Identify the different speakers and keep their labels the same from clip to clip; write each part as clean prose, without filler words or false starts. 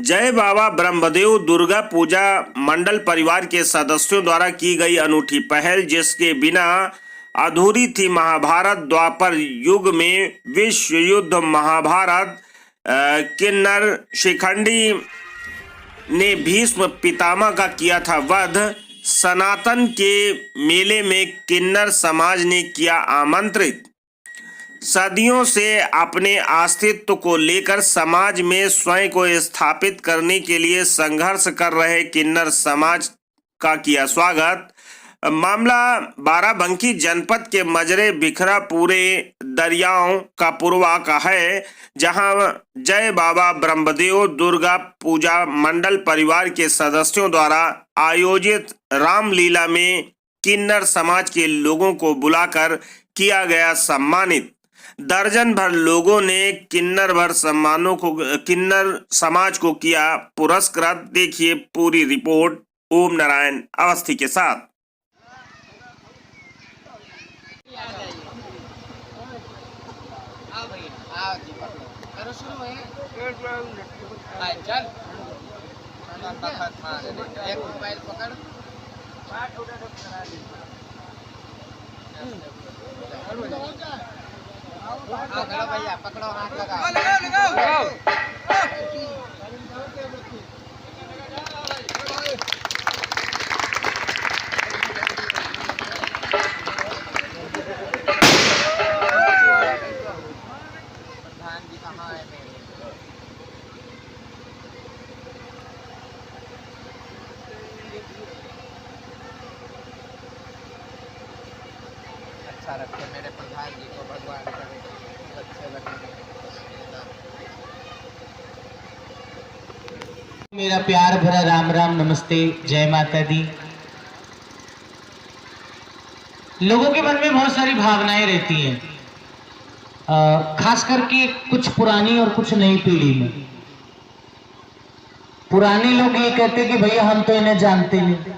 Speaker 1: जय बाबा ब्रह्मदेव दुर्गा पूजा मंडल परिवार के सदस्यों द्वारा की गई अनूठी पहल, जिसके बिना अधूरी थी महाभारत। द्वापर युग में विश्व युद्ध महाभारत किन्नर शिखंडी ने भीष्म पितामह का किया था वध। सनातन के मेले में किन्नर समाज ने किया आमंत्रित। सदियों से अपने अस्तित्व को लेकर समाज में स्वयं को स्थापित करने के लिए संघर्ष कर रहे किन्नर समाज का किया स्वागत। मामला बाराबंकी जनपद के मजरे भिखरा पूरे दरियाओं का पूर्वा का है, जहां जय बाबा ब्रह्मदेव दुर्गा पूजा मंडल परिवार के सदस्यों द्वारा आयोजित रामलीला में किन्नर समाज के लोगों को बुलाकर किया गया सम्मानित। दर्जन भर लोगों ने किन्नर समाज को किया पुरस्कृत। देखिए पूरी रिपोर्ट ओम नारायण अवस्थी के साथ।
Speaker 2: चलो भैया पकड़ो, हाथ लगाओ। प्रधान जी कहाँ है मेरे? अच्छा रखे मेरे प्रधान जी को, भगवान करे अच्छे लगे।
Speaker 3: मेरा प्यार भरा राम राम, नमस्ते, जय माता दी। लोगों के मन में बहुत सारी भावनाएं रहती हैं, खास करके कुछ पुरानी और कुछ नई पीढ़ी में। पुराने लोग ये कहते हैं कि भैया हम तो इन्हें जानते नहीं।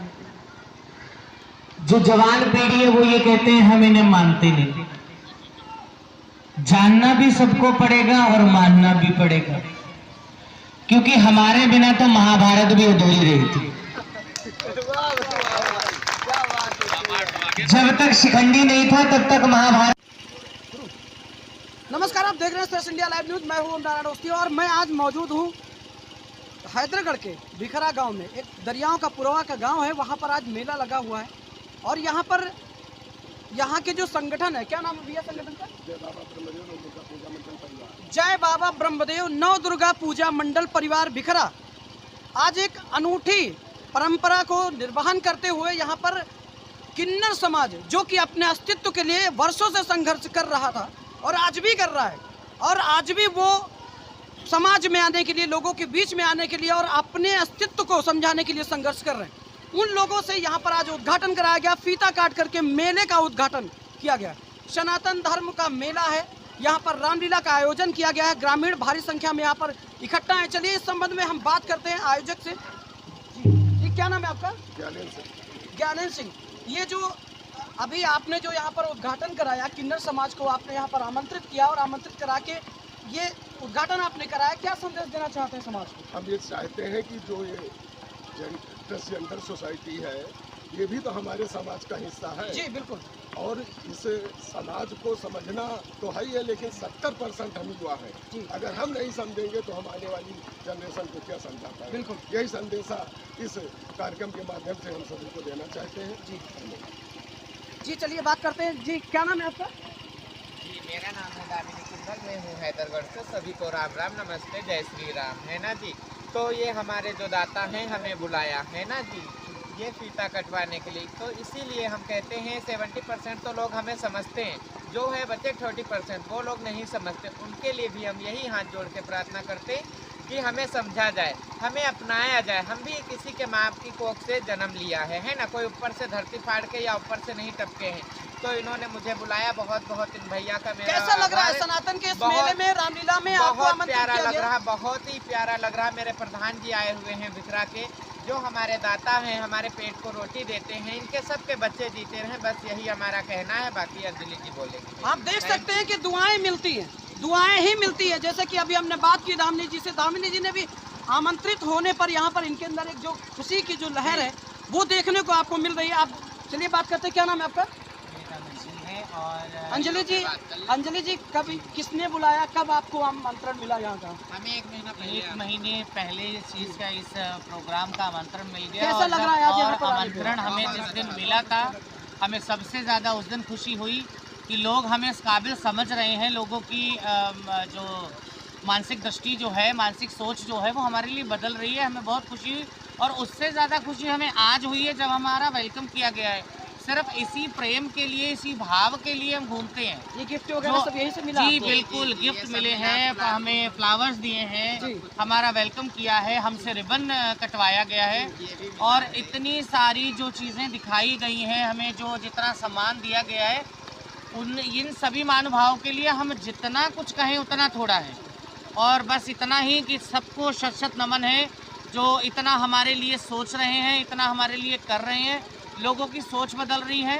Speaker 3: जो जवान पीढ़ी है वो ये कहते हैं हम इन्हें मानते नहीं। जानना भी सबको पड़ेगा और मानना भी पड़ेगा, क्योंकि हमारे बिना तो महाभारत भी अधूरी रही थी। जब तक शिखंडी नहीं था तब तक महाभारत।
Speaker 4: नमस्कार, आप देख रहे हैं स्पेस इंडिया लाइव न्यूज। मैं हूं ओम नारायण अवस्थी और मैं आज मौजूद हूं हैदरगढ़ के भिखरा गांव में। एक दरियाओं का पुरवा का गांव है, वहां पर आज मेला लगा हुआ है। और यहाँ पर यहाँ के जो संगठन है, क्या नाम है भैया संगठन का? जय बाबा ब्रह्मदेव नव दुर्गा पूजा मंडल परिवार भिखरा आज एक अनूठी परंपरा को निर्वहन करते हुए यहाँ पर किन्नर समाज, जो कि अपने अस्तित्व के लिए वर्षों से संघर्ष कर रहा था और आज भी कर रहा है, और आज भी वो समाज में आने के लिए, लोगों के बीच में आने के लिए और अपने अस्तित्व को समझाने के लिए संघर्ष कर रहे हैं। उन लोगों से यहाँ पर आज उद्घाटन कराया गया, फीता काट करके मेले का उद्घाटन किया गया। सनातन धर्म का मेला है, यहाँ पर रामलीला का आयोजन किया गया है। ग्रामीण भारी संख्या में यहाँ पर इकट्ठा है। चलिए इस संबंध में हम बात करते हैं आयोजक से। जी क्या नाम है आपका? ज्ञानेंद्र सिंह। ये जो अभी आपने जो यहाँ पर उद्घाटन कराया, किन्नर समाज को आपने यहाँ पर आमंत्रित किया और आमंत्रित करा के ये उद्घाटन आपने कराया, क्या संदेश देना चाहते हैं समाज को?
Speaker 5: हम ये चाहते हैं कि जो ये ट्रांसजेंडर सोसाइटी है, ये भी तो हमारे समाज का हिस्सा है।
Speaker 4: जी बिल्कुल।
Speaker 5: और इस समाज को समझना तो है ही है, लेकिन 70% हम युवा है। अगर हम नहीं समझेंगे तो हम आने वाली जनरेशन को क्या समझा पाएंगे? बिल्कुल, यही संदेशा इस कार्यक्रम के माध्यम से हम सभी को देना चाहते हैं।
Speaker 4: जी चलिए बात करते हैं। जी क्या नाम है आपका?
Speaker 2: जी मेरा नाम है दामिनी किन्नर, मैं हूँ हैदरगढ़ से। सभी को राम राम, नमस्ते, जय श्री राम, है ना जी। तो ये हमारे जो दाता हैं हमें बुलाया है ना जी, ये फीता कटवाने के लिए। तो इसीलिए हम कहते हैं 70% तो लोग हमें समझते हैं, जो है बच्चे 30% वो लोग नहीं समझते। उनके लिए भी हम यही हाथ जोड़ के प्रार्थना करते कि हमें समझा जाए, हमें अपनाया जाए। हम भी किसी के माँ की कोख से जन्म लिया है ना, कोई ऊपर से धरती फाड़ के या ऊपर से नहीं टपके हैं। तो इन्होंने मुझे बुलाया, बहुत बहुत इन भैया का मेरा
Speaker 4: कैसा लग रहा है सनातन के इस मेले में, रामलीला में?
Speaker 2: बहुत प्यारा लग रहा, बहुत ही प्यारा लग रहा। मेरे प्रधान जी आए हुए हैं भिखरा के, जो हमारे दाता हैं, हमारे पेट को रोटी देते हैं, इनके सबके बच्चे जीते रहें, बस यही हमारा कहना है। बाकी अंजलि जी बोलेंगे।
Speaker 4: आप देख सकते हैं कि दुआएं मिलती हैं, दुआएं ही मिलती है। जैसे कि अभी हमने बात की दामिनी जी से, दामिनी जी ने भी आमंत्रित होने पर यहाँ पर इनके अंदर एक जो खुशी की जो लहर है वो देखने को आपको मिल रही है। आप चलिए बात करते हैं, क्या नाम है आपका?
Speaker 6: और
Speaker 4: अंजलि जी, कब किसने बुलाया, कब आपको आमंत्रण मिला यहाँ का?
Speaker 2: हमें एक
Speaker 6: महीने पहले इस चीज़ का, इस प्रोग्राम का आमंत्रण मिल गया।
Speaker 4: कैसा लग रहा है आज यहाँ पर आने पे?
Speaker 6: आमंत्रण हमें जिस दिन मिला था, हमें सबसे ज़्यादा उस दिन खुशी हुई कि लोग हमें इस काबिल समझ रहे हैं। लोगों की जो मानसिक दृष्टि जो है, मानसिक सोच जो है वो हमारे लिए बदल रही है। हमें बहुत खुशी हुई और उससे ज़्यादा खुशी हमें आज हुई है जब हमारा वेलकम किया गया है। सिर्फ इसी प्रेम के लिए, इसी भाव के लिए हम घूमते हैं।
Speaker 4: ये गिफ्ट वगैरह सब यहीं से मिला
Speaker 6: जी
Speaker 4: आपको?
Speaker 6: बिल्कुल, गिफ्ट मिले हैं, हमें फ्लावर्स दिए हैं, हमारा वेलकम किया है, हमसे रिबन कटवाया गया है और इतनी सारी जो चीज़ें दिखाई गई हैं, हमें जो जितना सम्मान दिया गया है, इन सभी महानुभावों के लिए हम जितना कुछ कहें उतना थोड़ा है। और बस इतना ही कि सबको शत शत नमन है जो इतना हमारे लिए सोच रहे हैं, इतना हमारे लिए कर रहे हैं। लोगों की सोच बदल रही है,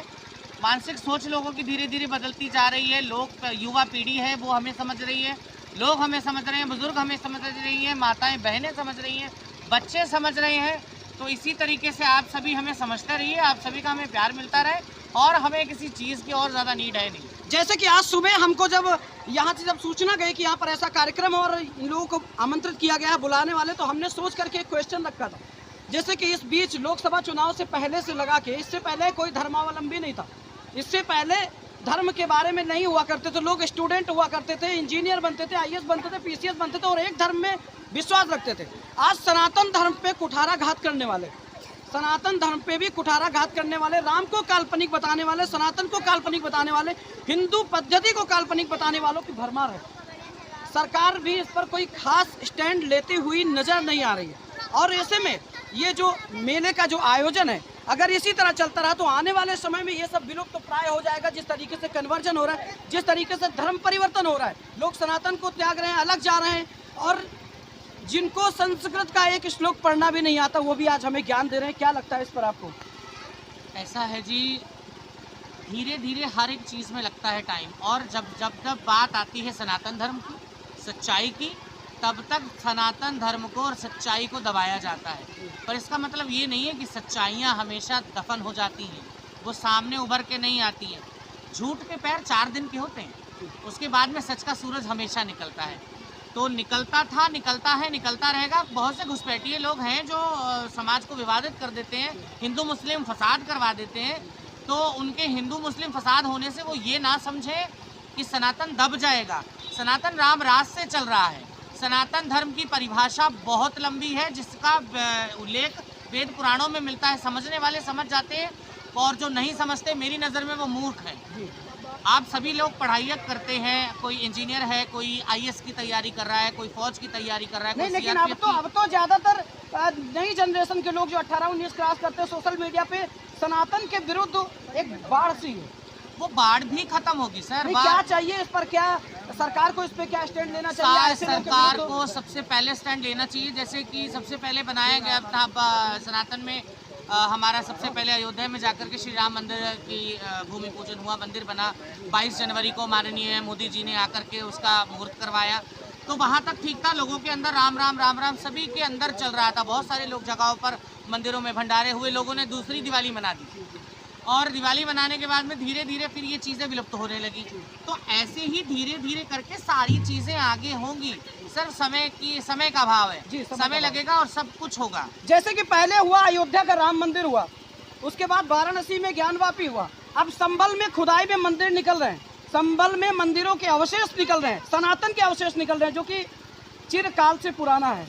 Speaker 6: मानसिक सोच लोगों की धीरे धीरे बदलती जा रही है। लोग, युवा पीढ़ी है वो हमें समझ रही है, लोग हमें समझ रहे हैं, बुजुर्ग हमें समझ रही हैं, माताएं बहनें समझ रही हैं, बच्चे समझ रहे हैं। तो इसी तरीके से आप सभी हमें समझते रहिए, आप सभी का हमें प्यार मिलता रहे और हमें किसी चीज़ की और ज़्यादा नीड है नहीं।
Speaker 4: जैसे कि आज सुबह हमको जब यहाँ से जब सूचना गई कि यहाँ पर ऐसा कार्यक्रम और इन लोगों को आमंत्रित किया गया है बुलाने वाले, तो हमने सोच करके एक क्वेश्चन रखा था। जैसे कि इस बीच लोकसभा चुनाव से पहले से लगा के, इससे पहले कोई धर्मावलंबी नहीं था, इससे पहले धर्म के बारे में नहीं हुआ करते थे लोग। स्टूडेंट हुआ करते थे, इंजीनियर बनते थे, IAS बनते थे, PCS बनते थे और एक धर्म में विश्वास रखते थे। आज सनातन धर्म पे कुठाराघात करने वाले, सनातन धर्म पे भी कुठाराघात करने वाले, राम को काल्पनिक बताने वाले, सनातन को काल्पनिक बताने वाले, हिंदू पद्धति को काल्पनिक बताने वालों की भरमार है। सरकार भी इस पर कोई खास स्टैंड लेती हुई नजर नहीं आ रही है। और ऐसे में ये जो मेले का जो आयोजन है, अगर इसी तरह चलता रहा तो आने वाले समय में ये सब विलुप्त तो प्राय हो जाएगा। जिस तरीके से कन्वर्जन हो रहा है, जिस तरीके से धर्म परिवर्तन हो रहा है, लोग सनातन को त्याग रहे हैं, अलग जा रहे हैं, और जिनको संस्कृत का एक श्लोक पढ़ना भी नहीं आता वो भी आज हमें ज्ञान दे रहे हैं। क्या लगता है इस पर आपको?
Speaker 6: ऐसा है जी, धीरे धीरे हर एक चीज़ में लगता है टाइम, और जब बात आती है सनातन धर्म की, सच्चाई की, तब तक सनातन धर्म को और सच्चाई को दबाया जाता है। पर इसका मतलब ये नहीं है कि सच्चाइयाँ हमेशा दफन हो जाती हैं, वो सामने उभर के नहीं आती हैं। झूठ के पैर 4 दिन के होते हैं, उसके बाद में सच का सूरज हमेशा निकलता है। तो निकलता था, निकलता है, निकलता रहेगा। बहुत से घुसपैठिए लोग हैं जो समाज को विवादित कर देते हैं, हिंदू मुस्लिम फसाद करवा देते हैं। तो उनके हिंदू मुस्लिम फसाद होने से वो ये ना समझे कि सनातन दब जाएगा। सनातन राम राज से चल रहा है। सनातन धर्म की परिभाषा बहुत लंबी है, जिसका उल्लेख वेद पुराणों में मिलता है। समझने वाले समझ जाते हैं और जो नहीं समझते, मेरी नज़र में वो मूर्ख हैं। आप सभी लोग पढ़ाई करते हैं, कोई इंजीनियर है, कोई IAS की तैयारी कर रहा है, कोई फौज की तैयारी कर रहा है,
Speaker 4: नहीं,
Speaker 6: कोई
Speaker 4: लेकिन अब तो ज़्यादातर नई जनरेशन के लोग जो 18-19 क्रॉस करते हैं, सोशल मीडिया पे सनातन के विरुद्ध एक बाढ़ सी है।
Speaker 6: वो बाढ़ भी खत्म होगी सर।
Speaker 4: क्या चाहिए इस पर, क्या सरकार को इस पे क्या स्टैंड लेना चाहिए?
Speaker 6: सरकार को सबसे पहले स्टैंड लेना चाहिए। जैसे कि सबसे पहले बनाया गया था सनातन में, हमारा सबसे पहले अयोध्या में जाकर के श्री राम मंदिर की भूमि पूजन हुआ, मंदिर बना। 22 जनवरी को माननीय मोदी जी ने आकर के उसका मुहूर्त करवाया। तो वहाँ तक ठीक था, लोगों के अंदर राम राम राम राम सभी के अंदर चल रहा था। बहुत सारे लोग जगहों पर मंदिरों में भंडारे हुए, लोगों ने दूसरी दिवाली मना दी, और दिवाली मनाने के बाद में धीरे धीरे फिर ये चीज़ें विलुप्त होने लगी। तो ऐसे ही धीरे धीरे करके सारी चीज़ें आगे होंगी। सिर्फ समय का अभाव है, समय लगेगा और सब कुछ होगा।
Speaker 4: जैसे कि पहले हुआ अयोध्या का राम मंदिर हुआ, उसके बाद वाराणसी में ज्ञानवापी हुआ, अब संभल में खुदाई में मंदिर निकल रहे हैं, संभल में मंदिरों के अवशेष निकल रहे हैं, सनातन के अवशेष निकल रहे हैं, जो कि चिरकाल से पुराना है।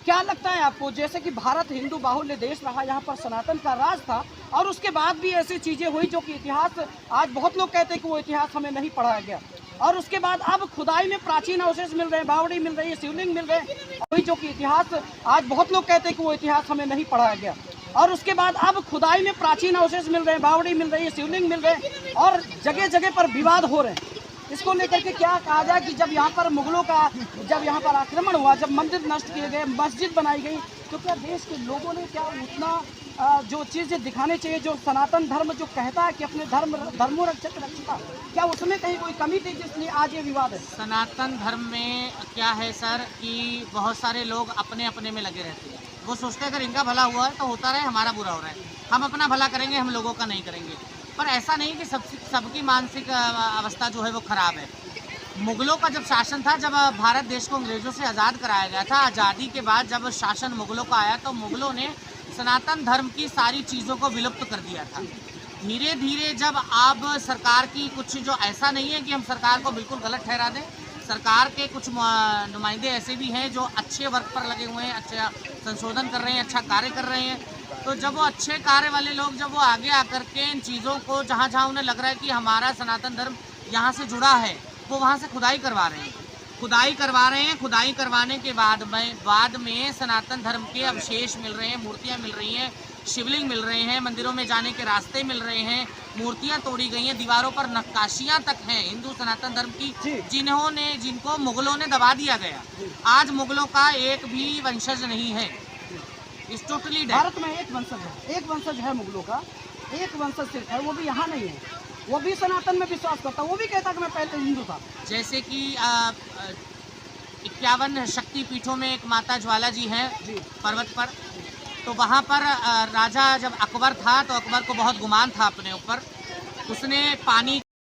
Speaker 4: क्या लगता है आपको, जैसे कि भारत हिंदू बाहुल्य देश रहा, यहाँ पर सनातन का राज था, और उसके बाद भी ऐसी चीज़ें हुई जो कि इतिहास, आज बहुत लोग कहते हैं कि वो इतिहास हमें नहीं पढ़ाया गया, और उसके बाद अब खुदाई में प्राचीन अवशेष मिल रहे हैं, बावड़ी मिल रही है, शिवलिंग मिल रहे हैं, वही जो कि इतिहास, आज बहुत लोग कहते हैं कि वो इतिहास हमें नहीं पढ़ाया गया, और उसके बाद अब खुदाई में प्राचीन अवशेष मिल रहे हैं, बावड़ी मिल रही है, शिवलिंग मिल रहे हैं, और जगह जगह पर विवाद हो रहे हैं। इसको लेकर के क्या कहा जाए कि जब यहाँ पर मुगलों का जब यहाँ पर आक्रमण हुआ, जब मंदिर नष्ट किए गए, मस्जिद बनाई गई, तो क्या देश के लोगों ने क्या उतना जो चीज़ दिखाने चाहिए, जो सनातन धर्म जो कहता है कि अपने धर्मो रक्षक रक्षिता, क्या उसमें कहीं कोई कमी थी जिसलिए आज ये विवाद है?
Speaker 6: सनातन धर्म में क्या है सर कि बहुत सारे लोग अपने अपने में लगे रहते हैं। वो सोचते हैं अगर इनका भला हुआ है तो होता रहे, हमारा बुरा हो रहा है, हम अपना भला करेंगे, हम लोगों का नहीं करेंगे। पर ऐसा नहीं कि सबकी मानसिक अवस्था जो है वो खराब है। मुगलों का जब शासन था, जब भारत देश को अंग्रेज़ों से आज़ाद कराया गया था, आज़ादी के बाद जब शासन मुगलों का आया तो मुगलों ने सनातन धर्म की सारी चीज़ों को विलुप्त कर दिया था। धीरे धीरे जब आप सरकार की कुछ, जो ऐसा नहीं है कि हम सरकार को बिल्कुल गलत ठहरा दें, सरकार के कुछ नुमाइंदे ऐसे भी हैं जो अच्छे वर्क पर लगे हुए हैं, अच्छा संशोधन कर रहे हैं, अच्छा कार्य कर रहे हैं। तो जब वो अच्छे कार्य वाले लोग जब वो आगे आकर के इन चीज़ों को, जहाँ जहाँ उन्हें लग रहा है कि हमारा सनातन धर्म यहाँ से जुड़ा है, वो वहाँ से खुदाई करवा रहे हैं। खुदाई करवाने के बाद में सनातन धर्म के अवशेष मिल रहे हैं, मूर्तियाँ मिल रही हैं, शिवलिंग मिल रहे हैं, मंदिरों में जाने के रास्ते मिल रहे हैं, मूर्तियाँ तोड़ी गई हैं, दीवारों पर नक्काशियाँ तक हैं हिंदू सनातन धर्म की, जिनको मुगलों ने दबा दिया गया। आज मुगलों का एक भी वंशज नहीं है, इस टोटली डेड।
Speaker 4: भारत में एक वंशज है मुगलों का, एक वंशज सिर्फ है, वो भी यहाँ नहीं है। वो भी सनातन में विश्वास करता, वो भी कहता कि मैं पहले हिंदू था।
Speaker 6: जैसे कि 51 शक्तिपीठों में एक माता ज्वाला जी हैं पर्वत पर, तो वहाँ पर राजा जब अकबर था तो अकबर को बहुत गुमान था अपने ऊपर, उसने पानी